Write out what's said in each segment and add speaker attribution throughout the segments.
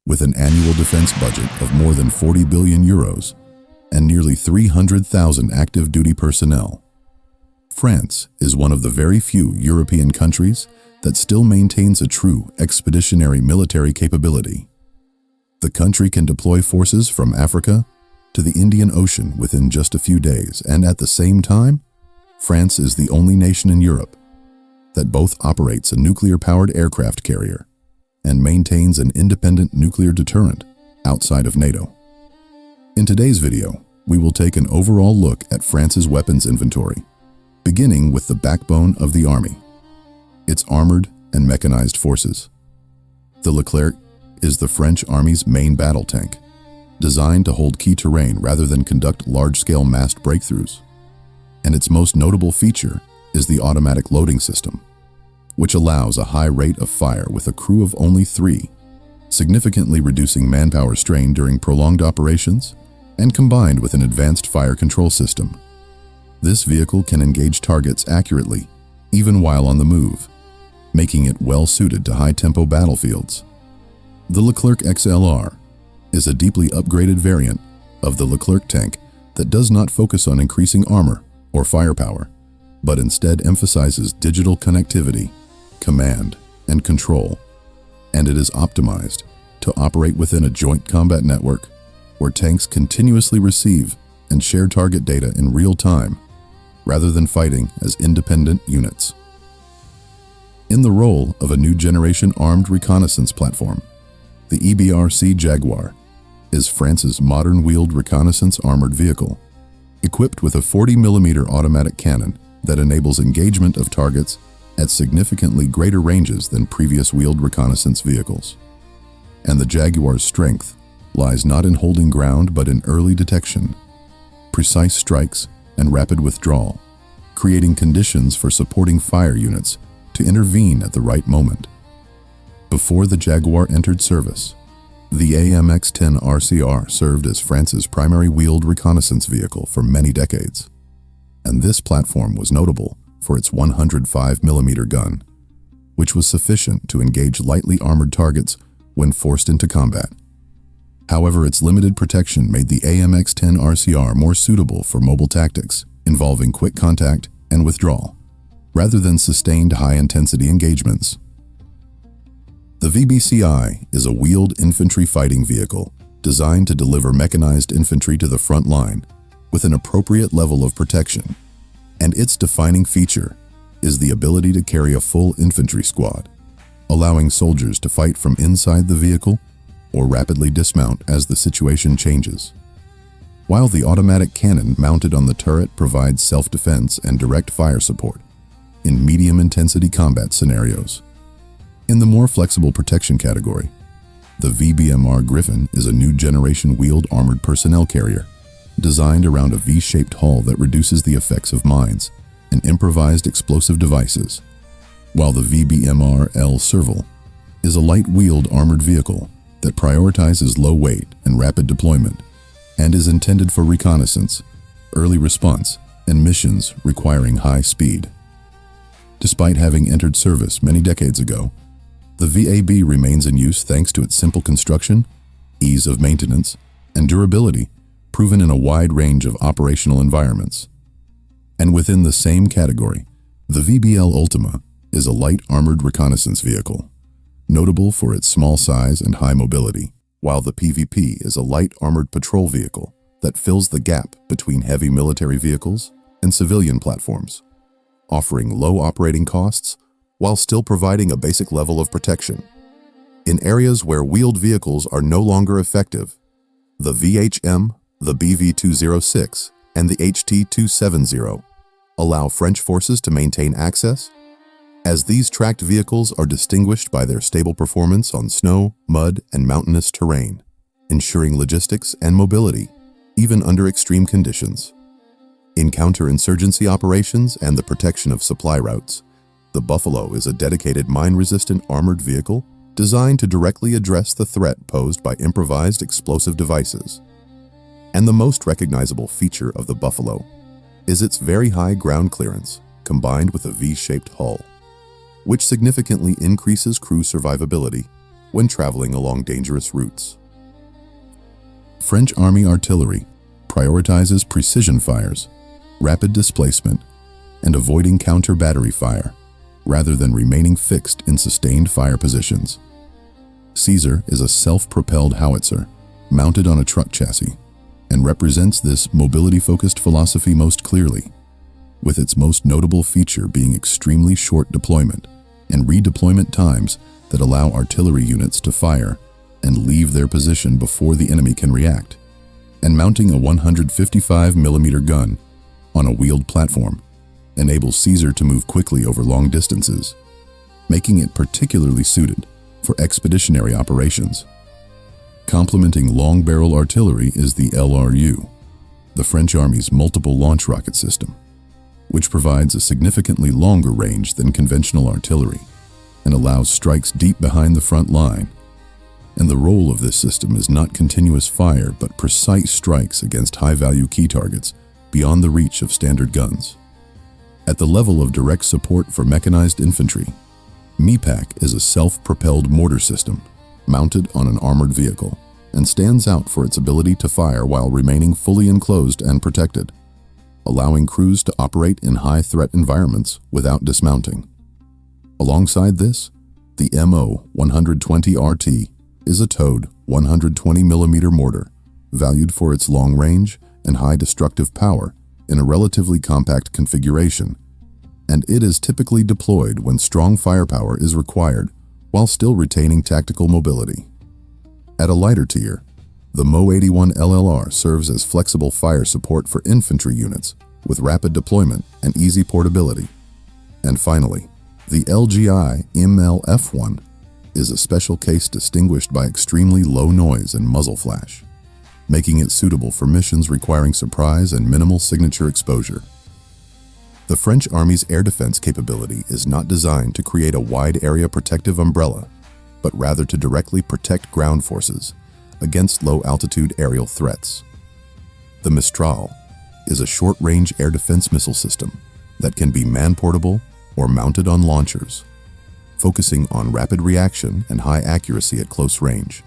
Speaker 1: With an annual defense budget of more than 40 billion euros and nearly 300,000 active duty personnel, France is one of the very few European countries that still maintains a true expeditionary military capability. The country can deploy forces from Africa to the Indian Ocean within just a few days, and at the same time, France is the only nation in Europe that both operates a nuclear-powered aircraft carrier and maintains an independent nuclear deterrent outside of NATO. In today's video, we will take an overall look at France's weapons inventory, beginning with the backbone of the army, its armored and mechanized forces. The Leclerc is the French Army's main battle tank, designed to hold key terrain rather than conduct large-scale massed breakthroughs. And its most notable feature is the automatic loading system, which allows a high rate of fire with a crew of only 3, significantly reducing manpower strain during prolonged operations, and combined with an advanced fire control system. This vehicle can engage targets accurately, even while on the move, making it well-suited to high-tempo battlefields. The Leclerc XLR is a deeply upgraded variant of the Leclerc tank that does not focus on increasing armor or firepower, but instead emphasizes digital connectivity, command, and control, and it is optimized to operate within a joint combat network where tanks continuously receive and share target data in real time, rather than fighting as independent units. In the role of a new generation armed reconnaissance platform, the EBRC Jaguar is France's modern wheeled reconnaissance armored vehicle, equipped with a 40mm automatic cannon that enables engagement of targets at significantly greater ranges than previous wheeled reconnaissance vehicles. And the Jaguar's strength lies not in holding ground but in early detection, precise strikes, and rapid withdrawal, creating conditions for supporting fire units to intervene at the right moment. Before the Jaguar entered service, the AMX-10 RCR served as France's primary wheeled reconnaissance vehicle for many decades, and this platform was notable for its 105mm gun, which was sufficient to engage lightly armored targets when forced into combat. However, its limited protection made the AMX-10 RCR more suitable for mobile tactics involving quick contact and withdrawal, rather than sustained high-intensity engagements. The VBCI is a wheeled infantry fighting vehicle designed to deliver mechanized infantry to the front line with an appropriate level of protection, and its defining feature is the ability to carry a full infantry squad, allowing soldiers to fight from inside the vehicle or rapidly dismount as the situation changes. While the automatic cannon mounted on the turret provides self-defense and direct fire support in medium-intensity combat scenarios. In the more flexible protection category, the VBMR Griffin is a new generation wheeled armored personnel carrier designed around a V-shaped hull that reduces the effects of mines and improvised explosive devices, while the VBMR L Serval is a light-wheeled armored vehicle that prioritizes low weight and rapid deployment and is intended for reconnaissance, early response, and missions requiring high speed. Despite having entered service many decades ago, the VAB remains in use thanks to its simple construction, ease of maintenance, and durability proven in a wide range of operational environments. And within the same category, the VBL Ultima is a light armored reconnaissance vehicle, notable for its small size and high mobility, while the PVP is a light armored patrol vehicle that fills the gap between heavy military vehicles and civilian platforms, offering low operating costs while still providing a basic level of protection. In areas where wheeled vehicles are no longer effective, the VHM, the BV-206, and the HT-270 allow French forces to maintain access, as these tracked vehicles are distinguished by their stable performance on snow, mud, and mountainous terrain, ensuring logistics and mobility, even under extreme conditions. In counterinsurgency operations and the protection of supply routes, the Buffalo is a dedicated mine-resistant armored vehicle designed to directly address the threat posed by improvised explosive devices. And the most recognizable feature of the Buffalo is its very high ground clearance combined with a V-shaped hull, which significantly increases crew survivability when traveling along dangerous routes. French Army artillery prioritizes precision fires, rapid displacement, and avoiding counter-battery fire, rather than remaining fixed in sustained fire positions. Caesar is a self-propelled howitzer mounted on a truck chassis and represents this mobility-focused philosophy most clearly, with its most notable feature being extremely short deployment and redeployment times that allow artillery units to fire and leave their position before the enemy can react, and mounting a 155mm gun on a wheeled platform enables Caesar to move quickly over long distances, making it particularly suited for expeditionary operations. Complementing long-barrel artillery is the LRU, the French Army's multiple launch rocket system, which provides a significantly longer range than conventional artillery and allows strikes deep behind the front line. And the role of this system is not continuous fire, but precise strikes against high-value key targets beyond the reach of standard guns. At the level of direct support for mechanized infantry, MIPAC is a self-propelled mortar system mounted on an armored vehicle and stands out for its ability to fire while remaining fully enclosed and protected, allowing crews to operate in high-threat environments without dismounting. Alongside this, the MO-120RT is a towed 120mm mortar, valued for its long range and high destructive power in a relatively compact configuration, and it is typically deployed when strong firepower is required while still retaining tactical mobility. At a lighter tier, the MO-81 LLR serves as flexible fire support for infantry units with rapid deployment and easy portability. And finally, the LGI MLF-1 is a special case distinguished by extremely low noise and muzzle flash, making it suitable for missions requiring surprise and minimal signature exposure. The French Army's air defense capability is not designed to create a wide area protective umbrella, but rather to directly protect ground forces against low-altitude aerial threats. The Mistral is a short-range air defense missile system that can be man-portable or mounted on launchers, focusing on rapid reaction and high accuracy at close range.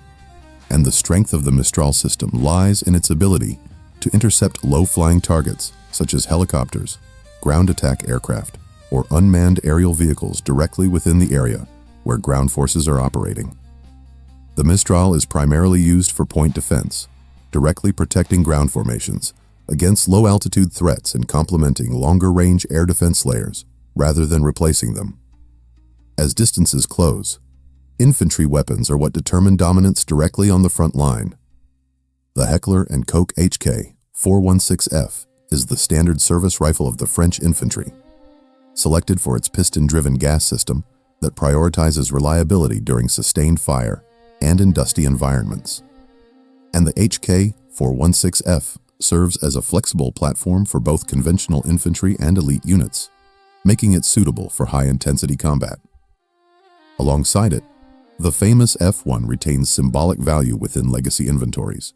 Speaker 1: And the strength of the Mistral system lies in its ability to intercept low-flying targets such as helicopters, ground attack aircraft, or unmanned aerial vehicles directly within the area where ground forces are operating. The Mistral is primarily used for point defense, directly protecting ground formations against low-altitude threats and complementing longer-range air defense layers rather than replacing them. As distances close, infantry weapons are what determine dominance directly on the front line. The Heckler & Koch HK 416F is the standard service rifle of the French infantry, selected for its piston-driven gas system that prioritizes reliability during sustained fire and in dusty environments. And the HK 416F serves as a flexible platform for both conventional infantry and elite units, making it suitable for high-intensity combat. Alongside it, the famous F1 retains symbolic value within legacy inventories,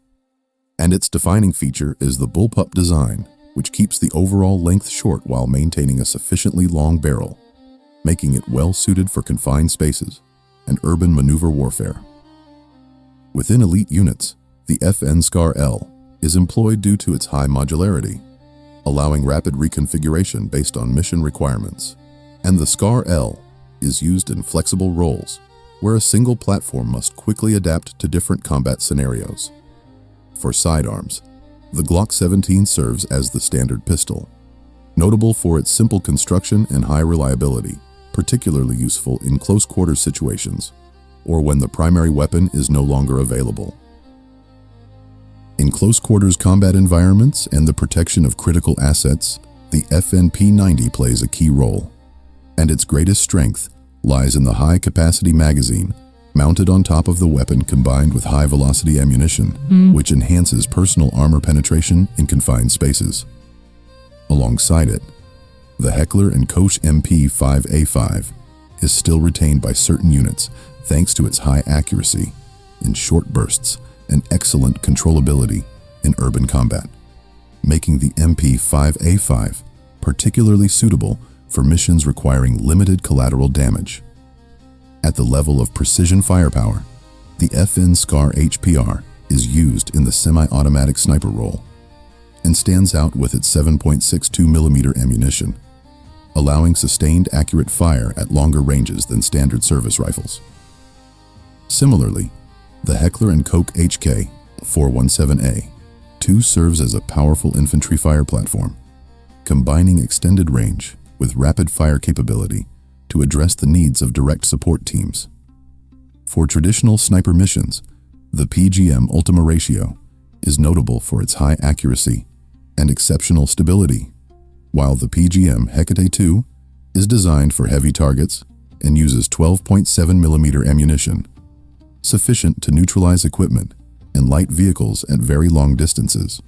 Speaker 1: and its defining feature is the bullpup design, which keeps the overall length short while maintaining a sufficiently long barrel, making it well-suited for confined spaces and urban maneuver warfare. Within elite units, the FN SCAR-L is employed due to its high modularity, allowing rapid reconfiguration based on mission requirements, and the SCAR-L is used in flexible roles, where a single platform must quickly adapt to different combat scenarios. For sidearms, the Glock 17 serves as the standard pistol, notable for its simple construction and high reliability, particularly useful in close-quarters situations, or when the primary weapon is no longer available. In close-quarters combat environments and the protection of critical assets, the FNP-90 plays a key role, and its greatest strength lies in the high-capacity magazine mounted on top of the weapon combined with high-velocity ammunition, which enhances personal armor penetration in confined spaces. Alongside it, the Heckler & Koch MP5A5 is still retained by certain units thanks to its high accuracy in short bursts and excellent controllability in urban combat, making the MP5A5 particularly suitable for missions requiring limited collateral damage. At the level of precision firepower, The FN SCAR HPR is used in the semi-automatic sniper role and stands out with its 7.62mm ammunition, allowing sustained accurate fire at longer ranges than standard service rifles. Similarly, the Heckler & Koch HK 417A2 serves as a powerful infantry fire platform, combining extended range with rapid fire capability to address the needs of direct support teams. For traditional sniper missions, the PGM Ultima ratio is notable for its high accuracy and exceptional stability, while the PGM Hecate II is designed for heavy targets and uses 12.7mm ammunition, sufficient to neutralize equipment and light vehicles at very long distances.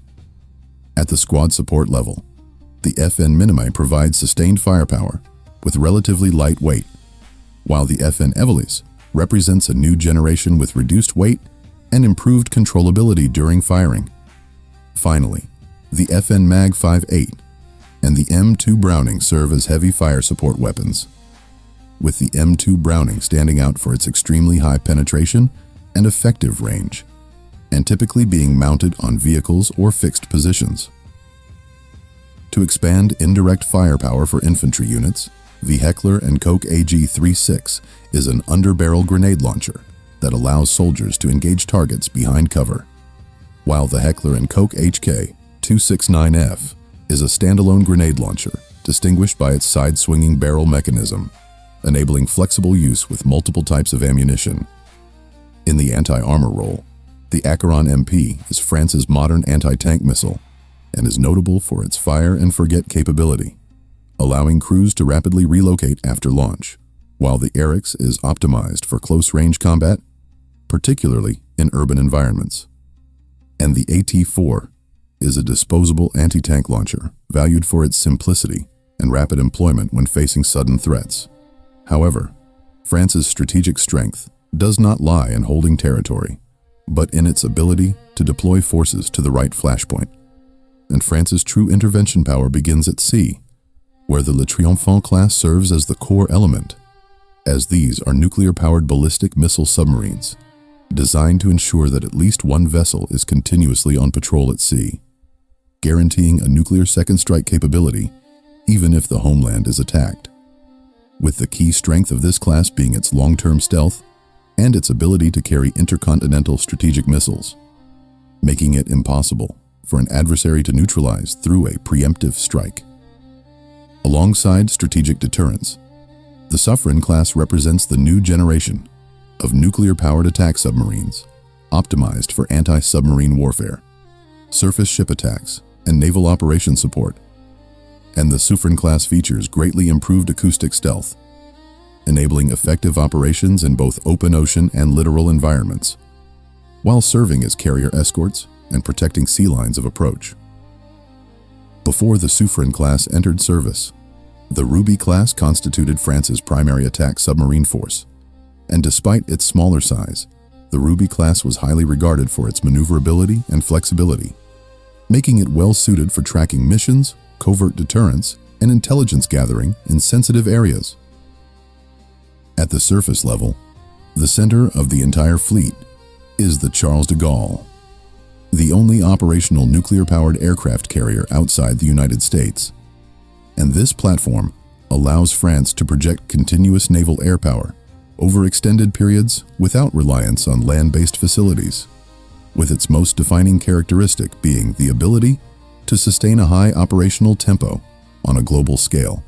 Speaker 1: At the squad support level, the FN Minimi provides sustained firepower with relatively light weight, while the FN Eveles represents a new generation with reduced weight and improved controllability during firing. Finally, the FN Mag 5.8 and the M2 Browning serve as heavy fire support weapons, with the M2 Browning standing out for its extremely high penetration and effective range, and typically being mounted on vehicles or fixed positions. To expand indirect firepower for infantry units, the Heckler & Koch AG-36 is an underbarrel grenade launcher that allows soldiers to engage targets behind cover, while the Heckler & Koch HK-269F is a standalone grenade launcher distinguished by its side-swinging barrel mechanism, enabling flexible use with multiple types of ammunition. In the anti-armor role, the Acheron MP is France's modern anti-tank missile and is notable for its fire-and-forget capability, allowing crews to rapidly relocate after launch, while the Arex is optimized for close-range combat, particularly in urban environments. And the AT-4 is a disposable anti-tank launcher valued for its simplicity and rapid employment when facing sudden threats. However, France's strategic strength does not lie in holding territory, but in its ability to deploy forces to the right flashpoint. And France's true intervention power begins at sea, where the Le Triomphant class serves as the core element, as these are nuclear-powered ballistic missile submarines, designed to ensure that at least one vessel is continuously on patrol at sea, guaranteeing a nuclear second strike capability even if the homeland is attacked, with the key strength of this class being its long-term stealth and its ability to carry intercontinental strategic missiles, making it impossible for an adversary to neutralize through a preemptive strike. Alongside strategic deterrence, the Suffren class represents the new generation of nuclear-powered attack submarines optimized for anti-submarine warfare, surface ship attacks, and naval operation support. And the Suffren class features greatly improved acoustic stealth, enabling effective operations in both open ocean and littoral environments, while serving as carrier escorts and protecting sea lines of approach. Before the Suffren class entered service, the Ruby class constituted France's primary attack submarine force, and despite its smaller size, the Ruby class was highly regarded for its maneuverability and flexibility, making it well-suited for tracking missions, covert deterrence, and intelligence gathering in sensitive areas. At the surface level, the center of the entire fleet is the Charles de Gaulle, the only operational nuclear-powered aircraft carrier outside the United States. And this platform allows France to project continuous naval air power over extended periods without reliance on land-based facilities, with its most defining characteristic being the ability to sustain a high operational tempo on a global scale,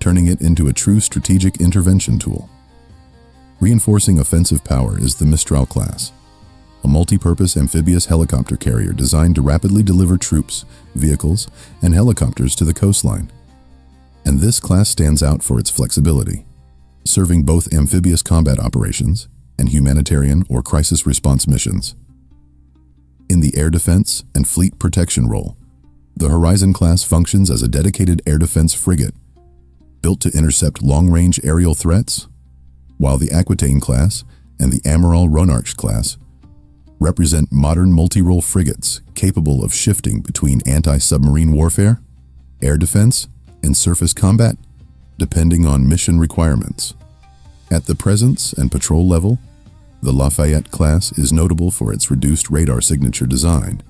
Speaker 1: turning it into a true strategic intervention tool. Reinforcing offensive power is the Mistral class, a multi-purpose amphibious helicopter carrier designed to rapidly deliver troops, vehicles, and helicopters to the coastline. And this class stands out for its flexibility, serving both amphibious combat operations and humanitarian or crisis response missions. In the air defense and fleet protection role, the Horizon class functions as a dedicated air defense frigate, built to intercept long-range aerial threats, while the Aquitaine class and the Amiral Ronarch class represent modern multi-role frigates capable of shifting between anti-submarine warfare, air defense, and surface combat, depending on mission requirements. At the presence and patrol level, The Lafayette class is notable for its reduced radar signature design,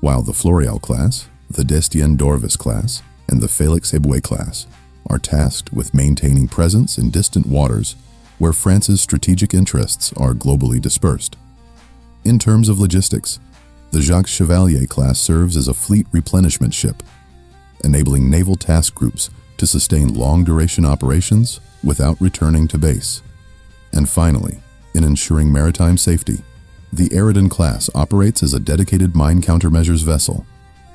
Speaker 1: while the Floreal class, the Destien d'Orvis class, and the Félix Éboué class are tasked with maintaining presence in distant waters where France's strategic interests are globally dispersed. In terms of logistics, the Jacques Chevalier class serves as a fleet replenishment ship, enabling naval task groups to sustain long-duration operations without returning to base. And finally, in ensuring maritime safety, the Aridon class operates as a dedicated mine countermeasures vessel,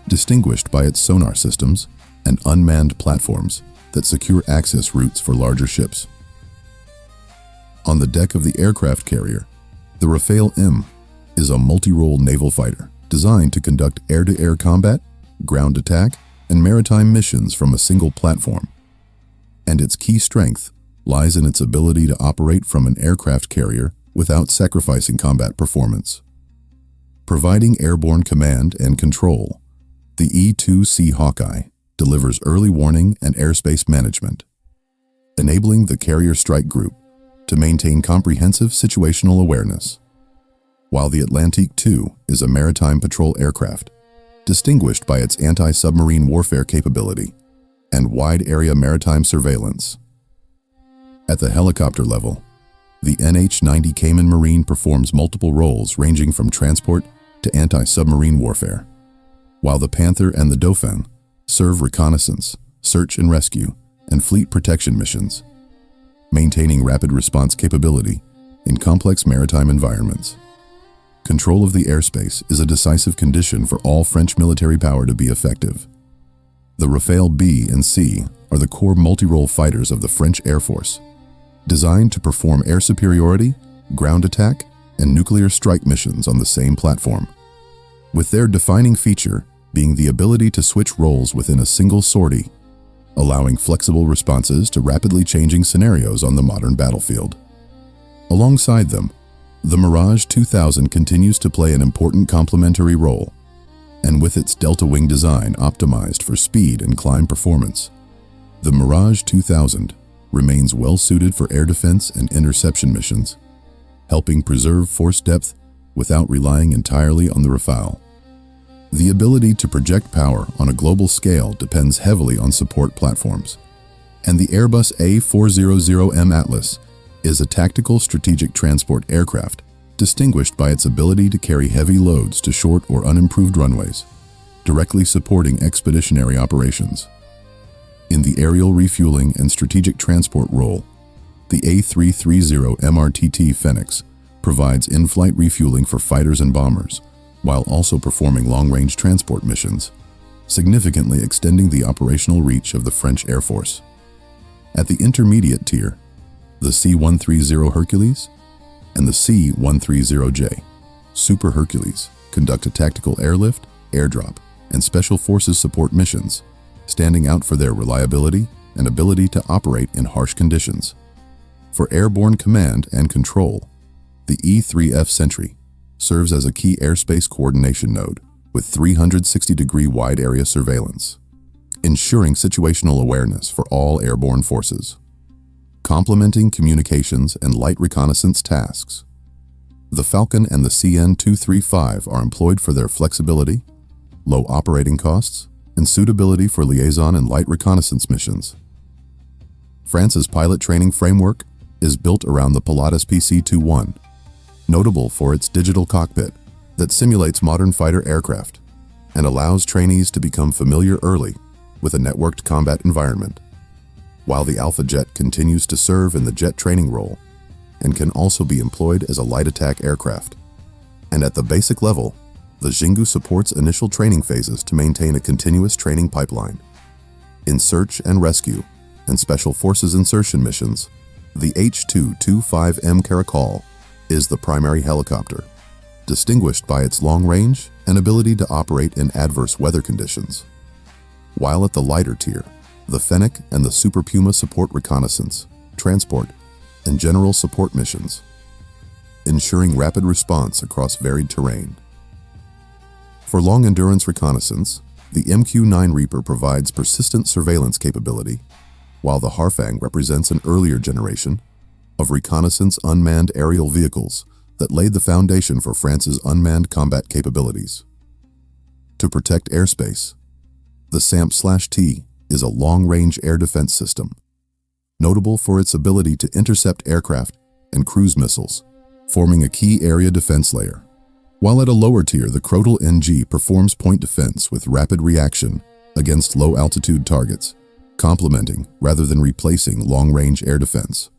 Speaker 1: distinguished by its sonar systems and unmanned platforms that secure access routes for larger ships. On the deck of the aircraft carrier, the Rafale M is a multi-role naval fighter designed to conduct air-to-air combat, ground attack, and maritime missions from a single platform. And its key strength lies in its ability to operate from an aircraft carrier without sacrificing combat performance. Providing airborne command and control, the E-2C Hawkeye delivers early warning and airspace management, enabling the carrier strike group to maintain comprehensive situational awareness, while the Atlantique II is a maritime patrol aircraft, distinguished by its anti-submarine warfare capability and wide-area maritime surveillance. At the helicopter level, the NH-90 Cayman Marine performs multiple roles ranging from transport to anti-submarine warfare, while the Panther and the Dauphin serve reconnaissance, search and rescue, and fleet protection missions, maintaining rapid response capability in complex maritime environments. Control of the airspace is a decisive condition for all French military power to be effective. The Rafale B and C are the core multi-role fighters of the French Air Force, designed to perform air superiority, ground attack, and nuclear strike missions on the same platform, with their defining feature being the ability to switch roles within a single sortie, allowing flexible responses to rapidly changing scenarios on the modern battlefield. Alongside them, the Mirage 2000 continues to play an important complementary role, and with its delta wing design optimized for speed and climb performance, the Mirage 2000 remains well-suited for air defense and interception missions, helping preserve force depth without relying entirely on the Rafale. The ability to project power on a global scale depends heavily on support platforms, and the Airbus A400M Atlas is a tactical strategic transport aircraft distinguished by its ability to carry heavy loads to short or unimproved runways, directly supporting expeditionary operations. In the aerial refueling and strategic transport role, the A330 MRTT Phoenix provides in-flight refueling for fighters and bombers, while also performing long-range transport missions, significantly extending the operational reach of the French Air Force. At the intermediate tier, the C-130 Hercules and the C-130J Super Hercules conduct a tactical airlift, airdrop, and special forces support missions, standing out for their reliability and ability to operate in harsh conditions. For airborne command and control, the E-3F Sentry serves as a key airspace coordination node with 360-degree wide area surveillance, ensuring situational awareness for all airborne forces. Complementing communications and light reconnaissance tasks, the Falcon and the CN-235 are employed for their flexibility, low operating costs, and suitability for liaison and light reconnaissance missions. France's pilot training framework is built around the Pilatus PC-21, notable for its digital cockpit that simulates modern fighter aircraft and allows trainees to become familiar early with a networked combat environment, while the Alpha Jet continues to serve in the jet training role and can also be employed as a light attack aircraft. And at the basic level, the Xingu supports initial training phases to maintain a continuous training pipeline. In search and rescue and special forces insertion missions, the H-225M Caracol is the primary helicopter, distinguished by its long range and ability to operate in adverse weather conditions. While at the lighter tier, the Fennec and the Super Puma support reconnaissance, transport, and general support missions, ensuring rapid response across varied terrain. For long-endurance reconnaissance, the MQ-9 Reaper provides persistent surveillance capability, while the Harfang represents an earlier generation of reconnaissance unmanned aerial vehicles that laid the foundation for France's unmanned combat capabilities. To protect airspace, the SAMP/T is a long-range air defense system, notable for its ability to intercept aircraft and cruise missiles, forming a key area defense layer. While at a lower tier, the Crotal NG performs point defense with rapid reaction against low-altitude targets, complementing rather than replacing long-range air defense.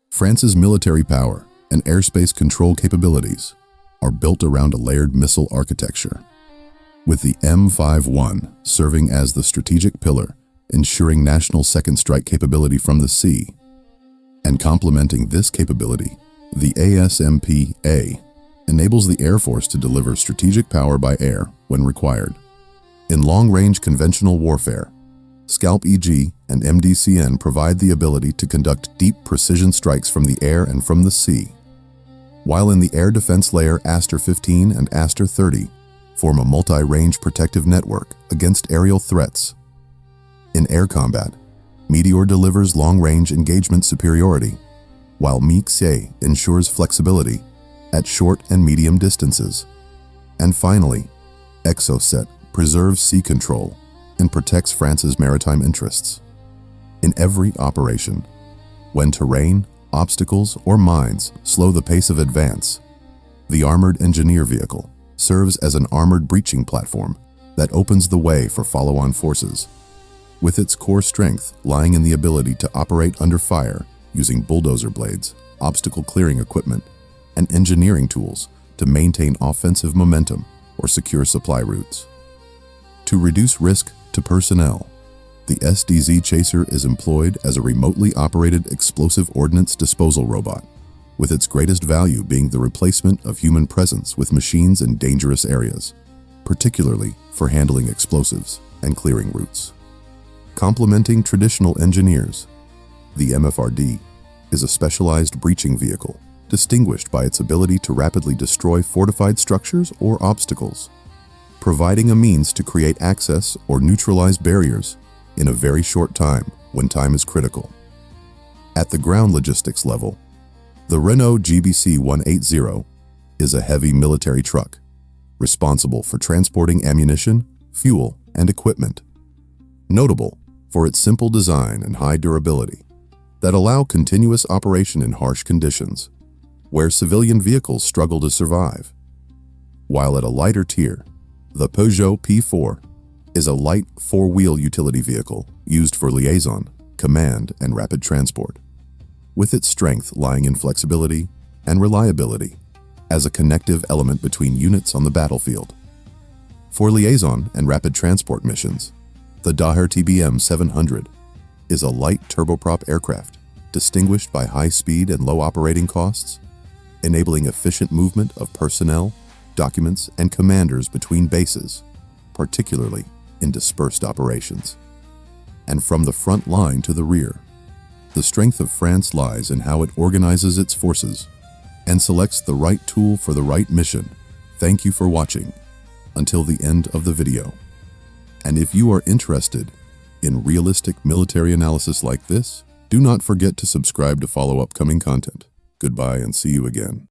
Speaker 1: France's military power and airspace control capabilities are built around a layered missile architecture, with the M51 serving as the strategic pillar, ensuring national second strike capability from the sea. And complementing this capability, the ASMP-A enables the Air Force to deliver strategic power by air when required. In long-range conventional warfare, Scalp EG and MDCN provide the ability to conduct deep precision strikes from the air and from the sea, while in the air defense layer, Aster 15 and Aster 30 form a multi-range protective network against aerial threats. In air combat, Meteor delivers long-range engagement superiority, while MIG-A ensures flexibility at short and medium distances. And finally, Exocet preserves sea control and protects France's maritime interests. In every operation, when terrain, obstacles, or mines slow the pace of advance, the Armored Engineer Vehicle serves as an armored breaching platform that opens the way for follow-on forces, with its core strength lying in the ability to operate under fire using bulldozer blades, obstacle clearing equipment, and engineering tools to maintain offensive momentum or secure supply routes. To reduce risk to personnel, the SDZ Chaser is employed as a remotely operated explosive ordnance disposal robot, with its greatest value being the replacement of human presence with machines in dangerous areas, particularly for handling explosives and clearing routes. Complementing traditional engineers, the MFRD is a specialized breaching vehicle distinguished by its ability to rapidly destroy fortified structures or obstacles, providing a means to create access or neutralize barriers in a very short time when time is critical. At the ground logistics level, the Renault GBC 180 is a heavy military truck, responsible for transporting ammunition, fuel, and equipment. Notable for its simple design and high durability that allow continuous operation in harsh conditions, where civilian vehicles struggle to survive. While at a lighter tier, the Peugeot P4 is a light four-wheel utility vehicle used for liaison, command, and rapid transport, with its strength lying in flexibility and reliability as a connective element between units on the battlefield. For liaison and rapid transport missions, the Daher TBM 700 is a light turboprop aircraft distinguished by high speed and low operating costs, enabling efficient movement of personnel, documents, and commanders between bases, particularly in dispersed operations. And from the front line to the rear, the strength of France lies in how it organizes its forces and selects the right tool for the right mission. Thank you for watching until the end of the video. And if you are interested in realistic military analysis like this, do not forget to subscribe to follow upcoming content. Goodbye and see you again.